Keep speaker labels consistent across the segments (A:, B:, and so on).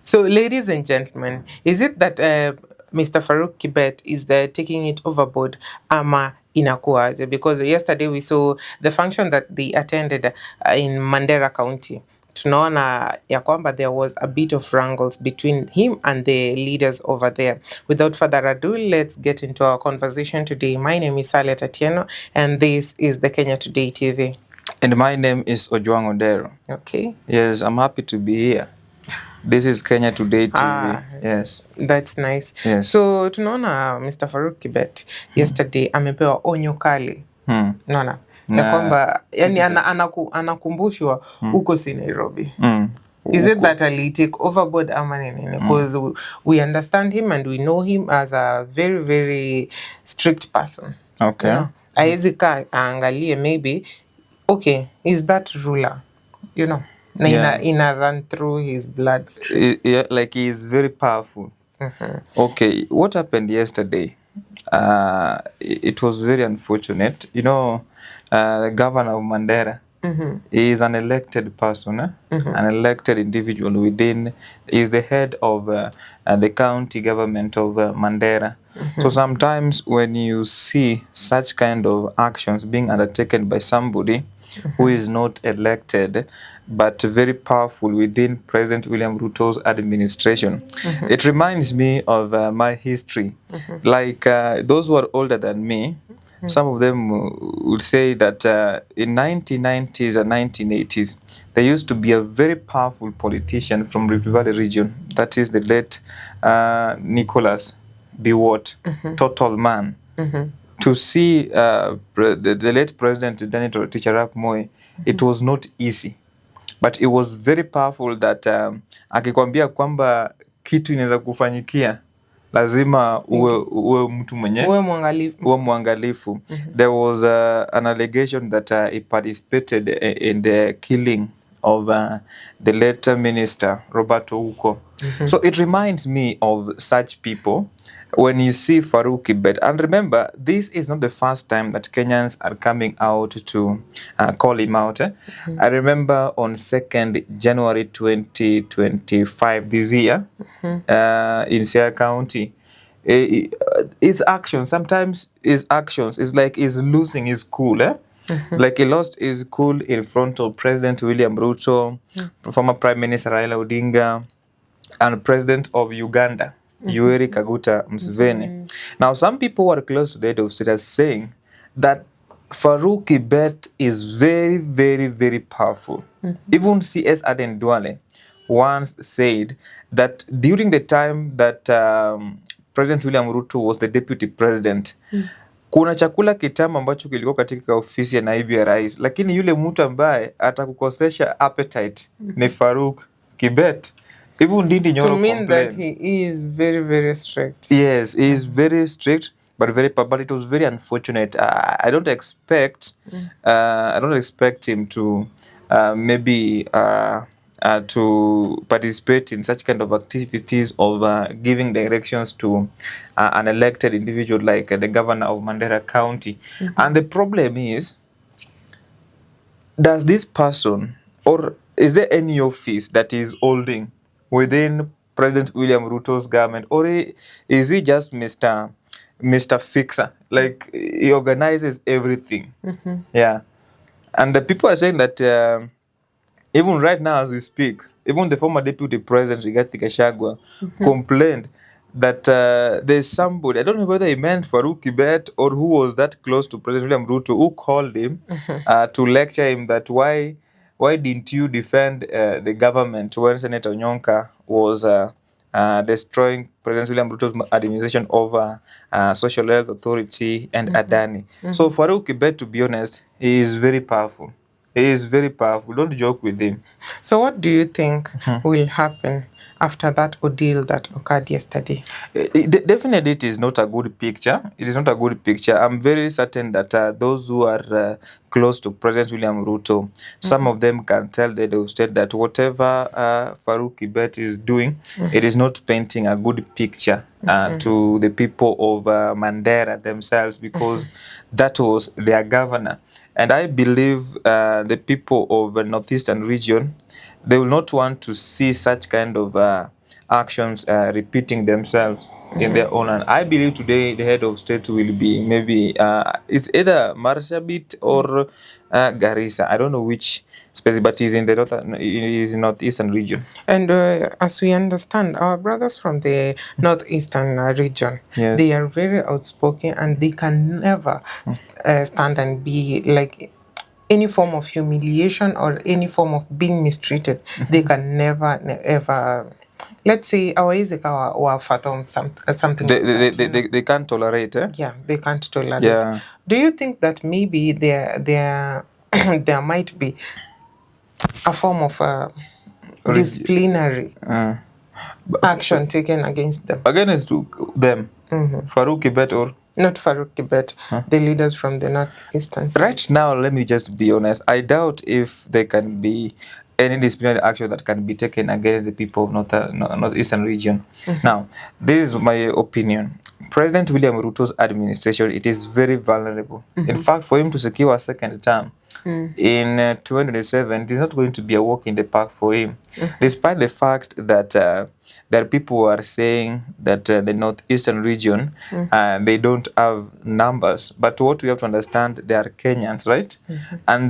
A: So, ladies and gentlemen, is it that Mr. FAROUK KIBET is there taking it overboard, ama inakuaje? Because yesterday we saw the function that they attended in Mandera County. Tunaona ya kwamba there was a bit of wrangles between him and the leaders over there. Without further ado, let's get into our conversation today. My name is Salia Tatieno, and this is the Kenya Today TV.
B: And my name is Ojwang Odero.
A: Okay.
B: Yes, I'm happy to be here. This is Kenya Today TV. Yes.
A: That's nice.
B: Yes.
A: So tunaona Mr. FAROUK KIBET yesterday amepewa onyo kali. Naona ya kwamba yani anakumbushwa huko si Nairobi. Is it that ali take overboard ama nini? Because we understand him and we know him as a very very strict person.
B: Okay.
A: Aezi kaa aangalie maybe okay, is that ruler, ina run through his bloodstream.
B: Like he is very powerful. Okay, what happened yesterday? It was very unfortunate. The governor of Mandera is an elected person, an elected individual within, is the head of the county government of Mandera. So sometimes when you see such kind of actions being undertaken by somebody who is not elected but very powerful within President William Ruto's administration, it reminds me of my history. Like those who are older than me, some of them would say that in 1990s and 1980s, there used to be a very powerful politician from Rift Valley region, that is the late Nicholas Biwott, total man. To see the late President Daniel Teacher Arap Moi, it was not easy, but it was very powerful that akikwambia kwamba kitu inaweza kufanyikia lazima uwe mtu mwenye uwe mwangalifu. There was an allegation that he participated in the killing of the late minister Ruto. So it reminds me of such people when you see FAROUK KIBET. And remember, this is not the first time that Kenyans are coming out to call him out. I remember on 2nd January 2025 this year in Siaya County, his actions, sometimes his actions is like he's losing his cool. Like he lost his cool in front of President William Ruto, former Prime Minister Raila Odinga, and President of Uganda, Yoweri Kaguta Museveni. Now, some people who are close to the head of state are saying that FAROUK KIBET is very, very, very powerful. Even CS Aden Duale once said that during the time that President William Ruto was the deputy president, kuna chakula kitamu ambacho kilikuwa katika ofisi ya naibu ya rais, lakini yule mtu ambaye atakukosesha appetite ni FAROUK KIBET. Even Ndindi Nyoro complained.
A: To mean that he is very, very strict.
B: Yes, he is very strict, but but it was very unfortunate. I don't expect him to maybe to participate in such kind of activities of giving directions to an elected individual like the governor of Mandera County. And the problem is, does this person, or is there any office that is holding within President William Ruto's government, or is he just Mr. Fixer? Like he organizes everything. Yeah. And the people are saying that even right now as we speak, even the former deputy president Rigathi Gachagua complained that there's somebody, I don't know whether he meant FAROUK KIBET or who was that close to President William Ruto, who called him to lecture him that why didn't you defend the government when Senator Onyonka was destroying President William Ruto's administration over Social Health Authority and Adani. So FAROUK KIBET, to be honest, he is very powerful. He is very powerful. Don't joke with him.
A: So what do you think will happen after that ordeal that occurred yesterday?
B: Definitely it is not a good picture. It is not a good picture. I'm very certain that those who are close to President William Ruto, some of them can tell the head of state that whatever FAROUK KIBET is doing, it is not painting a good picture to the people of Mandera themselves, because that was their governor. And I believe the people of the northeastern region, they will not want to see such kind of actions repeating themselves in their own. And I believe today the head of state will be maybe it's either Marsabit or Garissa. I don't know which space, but he's in the northeastern region.
A: And as we understand, our brothers from the northeastern region,
B: Yes.
A: they are very outspoken, and they can never stand and be like any form of humiliation or any form of being mistreated. They can never, ever. Let's say our fathom something
B: They,
A: like
B: they,
A: that.
B: they, they, they can't tolerate, eh?
A: Yeah, they can't tolerate.
B: Yeah.
A: Do you think that maybe there there might be a form of disciplinary action taken against them?
B: Against them, FAROUK, KIBET, or
A: Not FAROUK, KIBET, the leaders from the northeastern side.
B: right now, let me just be honest. I doubt if there can be any disciplinary action that can be taken against the people of northeastern region. Now, this is my opinion. President William Ruto's administration, it is very vulnerable. In fact, for him to secure a second term in 2027, it is not going to be a walk in the park for him, despite the fact that there are people who are saying that the northeastern region, they don't have numbers. But what we have to understand, they are Kenyans, right? And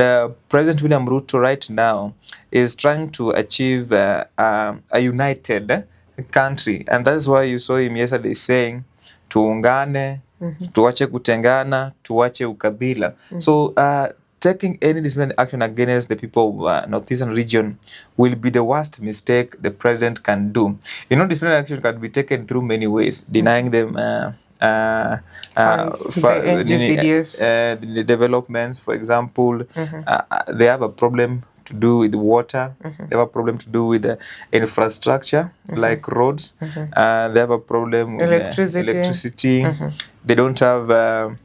B: President William Ruto right now is trying to achieve a united country. And that's why you saw him yesterday saying, tuungane, tuache kutengana, tuache ukabila. So taking any disciplinary action against the people of northeastern region will be the worst mistake the president can do. You know, disciplinary action can be taken through many ways, denying them
A: Funds, the NGCDF.
B: the developments. For example, they have a problem to do with water. They have a problem to do with infrastructure, like roads. They have a problem with electricity. They don't have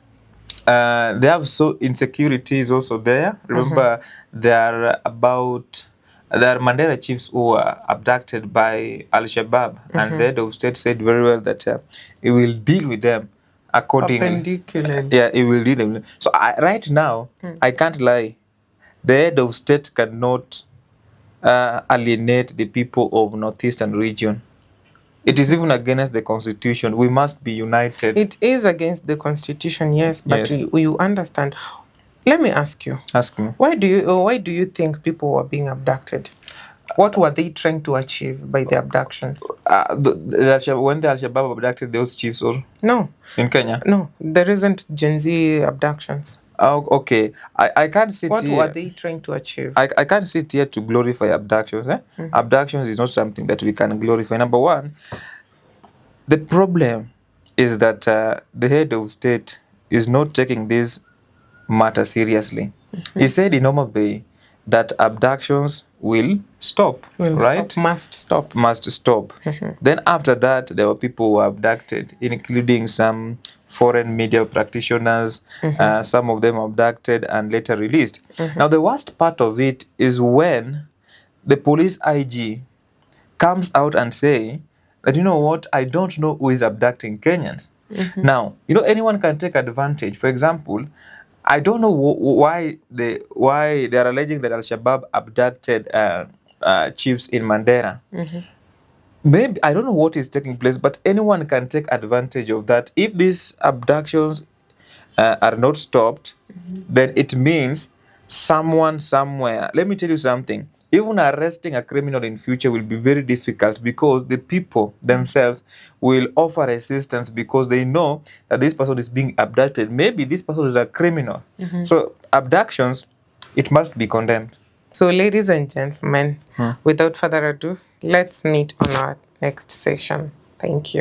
B: they have so insecurity is also there. Remember, there are Mandera chiefs who were abducted by Al-Shabaab, and the head of state said very well that he will deal with them accordingly. Yeah, he will deal with them. So right now, I can't lie. The head of state cannot alienate the people of northeastern region. It is even against the constitution. We must be united.
A: It is against the constitution, yes, but yes. You understand. Let me ask you.
B: Ask me.
A: Why do you think people were being abducted? What were they trying to achieve by the abductions?
B: When the Al-Shabaab abducted those chiefs, or
A: no,
B: in Kenya?
A: No, there isn't Gen Z abductions.
B: Oh, okay. I can't sit
A: what
B: here.
A: What were they trying to achieve?
B: I can't sit here to glorify abductions. Abductions is not something that we can glorify. Number one, the problem is that the head of state is not taking this matter seriously. He said in Homa Bay that abductions will stop, right?
A: Stop.
B: Must stop. Then after that, there were people who were abducted, including some foreign media practitioners. Some of them abducted and later released. Now, the worst part of it is when the police IG comes out and say that, you know what, I don't know who is abducting Kenyans. Now, you know, anyone can take advantage. For example, I don't know why they are alleging that Al-Shabaab abducted chiefs in Mandera. Maybe, I don't know what is taking place, but anyone can take advantage of that. If these abductions are not stopped, then it means someone somewhere. Let me tell you something. Even arresting a criminal in future will be very difficult, because the people themselves will offer assistance because they know that this person is being abducted. Maybe this person is a criminal. So abductions, it must be condemned.
A: So ladies and gentlemen, without further ado, let's meet on our next session. Thank you.